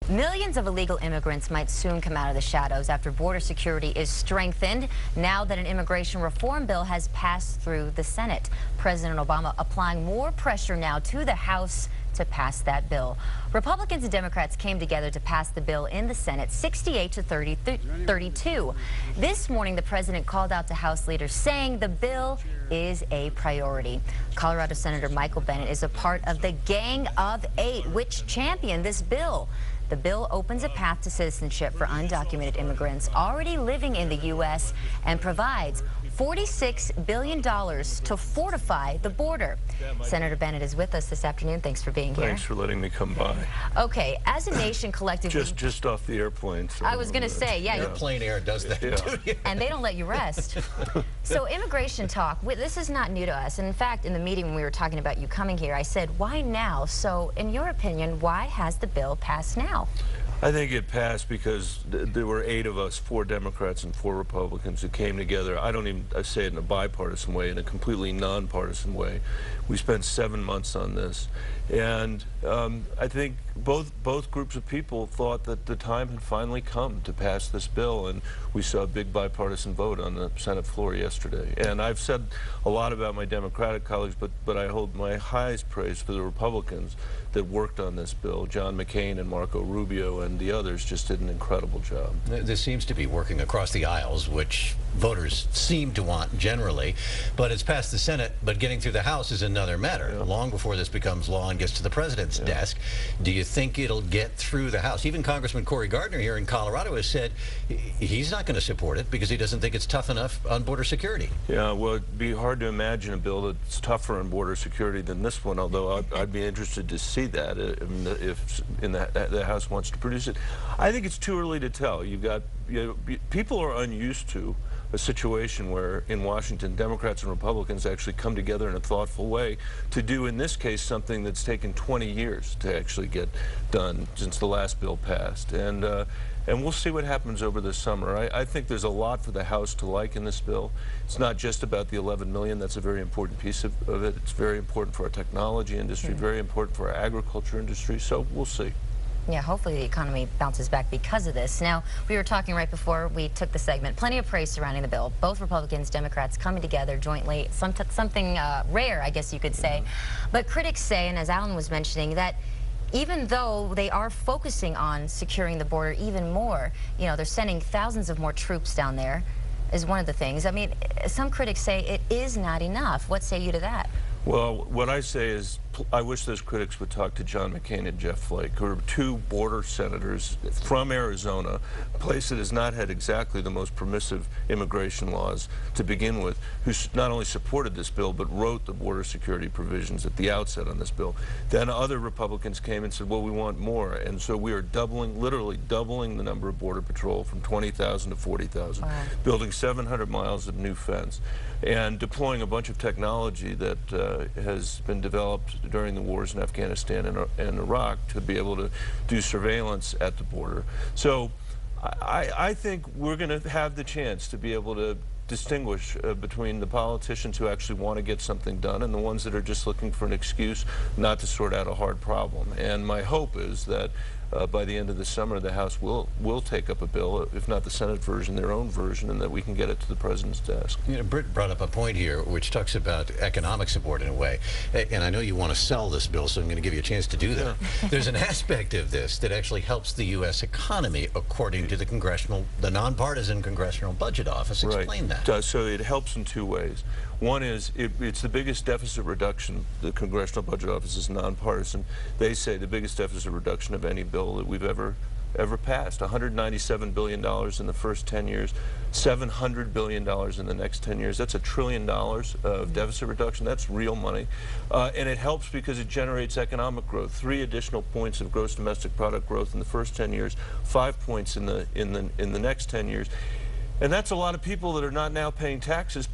Millions of illegal immigrants might soon come out of the shadows after border security is strengthened now that an immigration reform bill has passed through the Senate. President Obama applying more pressure now to the House to pass that bill. Republicans and Democrats came together to pass the bill in the Senate 68 to 32. This morning, the president called out to House leaders saying the bill is a priority. Colorado Senator Michael Bennet is a part of the Gang of Eight, which championed this bill. The bill opens a path to citizenship for undocumented immigrants already living in the U.S. and provides $46 billion to fortify the border. Senator Bennet is with us this afternoon. Thanks for being here. Thanks for letting me come by. Okay, as a nation collectively... just off the airplane. So I was going to say, yeah. Airplane air does that to you. And they don't let you rest. So immigration talk, this is not new to us. In fact, in the meeting when we were talking about you coming here, I said, why now? So in your opinion, why has the bill passed now? I think it passed because there were 8 of us, 4 Democrats and 4 Republicans, who came together. I don't even say it in a bipartisan way, in a completely nonpartisan way. We spent 7 months on this. And I think both groups of people thought that the time had finally come to pass this bill, and we saw a big bipartisan vote on the Senate floor yesterday. And I've said a lot about my Democratic colleagues, but I hold my highest praise for the Republicans that worked on this bill. John McCain and Marco Rubio and the others just did an incredible job. This seems to be working across the aisles, which voters seem to want generally, but it's passed the Senate, but getting through the House is another matter. Yeah. Long before this becomes law and gets to the president's desk, do you think it'll get through the House? Even Congressman Cory Gardner here in Colorado has said he's not going to support it because he doesn't think it's tough enough on border security. Yeah, well, it'd be hard to imagine a bill that's tougher on border security than this one, although I'd be interested to see that if the House wants to produce it. I think it's too early to tell. People are unused to a situation where in Washington Democrats and Republicans actually come together in a thoughtful way to do, in this case, something that's taken 20 years to actually get done since the last bill passed. And we'll see what happens over the summer. I think there's a lot for the House to like in this bill. It's not just about the 11 million. That's a very important piece of it. It's very important for our technology industry, very important for our agriculture industry. So we'll see. Yeah, hopefully the economy bounces back because of this. Now, we were talking right before we took the segment. Plenty of praise surrounding the bill. Both Republicans, Democrats coming together jointly. Something rare, I guess you could say. But critics say, and as Alan was mentioning, that even though they are focusing on securing the border even more, they're sending thousands of more troops down there, is one of the things. I mean, some critics say it is not enough. What say you to that? Well, what I say is I wish those critics would talk to John McCain and Jeff Flake, who are 2 border senators from Arizona, a place that has not had exactly the most permissive immigration laws to begin with, who not only supported this bill, but wrote the border security provisions at the outset on this bill. Then other Republicans came and said, well, we want more. And so we are doubling, literally doubling the number of Border Patrol from 20,000 to 40,000, building 700 miles of new fence, and deploying a bunch of technology that has been developed during the wars in Afghanistan and Iraq to be able to do surveillance at the border. So I think we're going to have the chance to be able to distinguish between the politicians who actually want to get something done and the ones that are just looking for an excuse not to sort out a hard problem. And my hope is that by the end of the summer, the House will take up a bill, if not the Senate version, their own version, and that we can get it to the president's desk. Britt brought up a point here which talks about economic support in a way, and I know you want to sell this bill, so I'm going to give you a chance to do that. Yeah. There's an aspect of this that actually helps the U.S. economy, according to the nonpartisan Congressional Budget Office. Explain that. So it helps in 2 ways. One is it's the biggest deficit reduction. The Congressional Budget Office is nonpartisan. They say the biggest deficit reduction of any bill that we've ever passed. $197 billion in the first 10 years, $700 billion in the next 10 years. That's $1 trillion of deficit reduction. That's real money. And it helps because it generates economic growth. 3 additional points of gross domestic product growth in the first 10 years, 5 points in the next 10 years. And that's a lot of people that are not now paying taxes,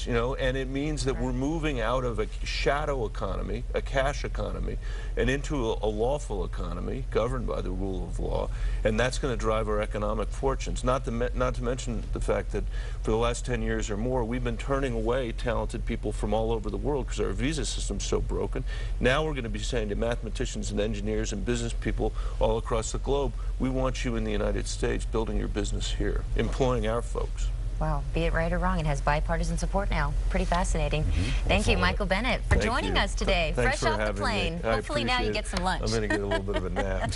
you know, and it means that we're moving out of a shadow economy, a cash economy, and into a lawful economy governed by the rule of law, and that's going to drive our economic fortunes. Not to mention the fact that for the last 10 years or more, we've been turning away talented people from all over the world because our visa system's so broken. Now we're going to be saying to mathematicians and engineers and business people all across the globe, we want you in the United States building your business here, employing our folks. Wow, be it right or wrong, it has bipartisan support now. Pretty fascinating. Thank you, Michael Bennett, for joining us today. Thanks Fresh for off the plane. Hopefully now you get some lunch. I'm going to get a little bit of a nap.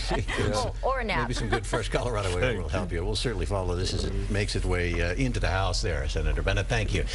Well, or a nap. Maybe some good fresh Colorado air will help you. We'll certainly follow this as it makes its way into the House there, Senator Bennett. Thank you.